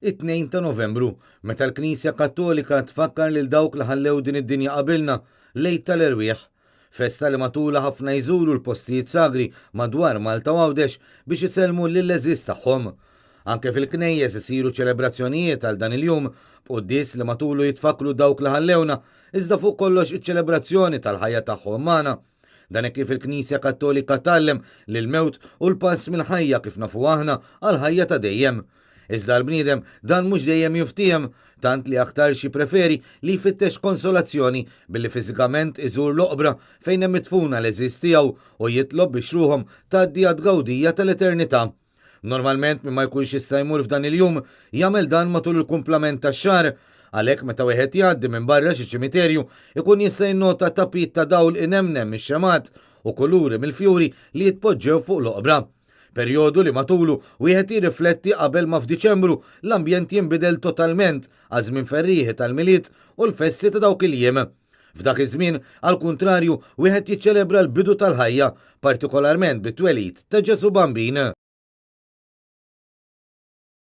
It-2 ta' Novembru, meta l-Knisja Kattolika tfakkar lil dawk li ħallew din id-dinja qabilna lejt tal-irwieħ, festa li matula ħafna jżuru l-postijiet sagri madwar Malta u Għawdex biex isellmu lill-eżis tagħhom. Anke fil-knejjes isiru ċelebrazzjonijiet għal dan il-jum b'qudies li matulu jitfakru dawk li ħallewna, iżda fuq kollox iċ-ċelebrazzjoni tal-ħajja tagħhom magħna. Dan kif il-Knisja Kattolika tallem lill-mewt u l-pass mill-ħajja kif nafu aħna għal ħajja ta' dejjem. Iżda l-bniedem dan mhux dejjem juftijem, tant li aktar xi preferi li jfittex konsolazzjoni billi fiżikament iżur l-oqbra fejn hemm mitfuna l-eżis tiegħu u jitlob biex ruhom tgħaddi għad gawdija tal-eternità. Normalment min ma jkunx jista' jmur f'dan il-jum jagħmel dan matul il-kumplament tax-xahar, għalhekk meta wieħed jgħaddi minn barra xi ċimiterju ikun jista' jinnota tapit ta' dawl inemnem mix-xemat u kuluri mill-fjuri li jitpoġġew fuq l-oqbra. Perjodu li matulu wieħed jirrifletti qabel ma f'Diċembru l-ambjent jinbidel totalment għażmien ferrieħi tal-miliet u l-festi ta' dawk il-jiem. F'dak iż-żmien, għal kuntrarju, wieħed jiċċelebra l-bidu tal-ħajja, partikolarment bit-twelid ta' Ġesu Bambin.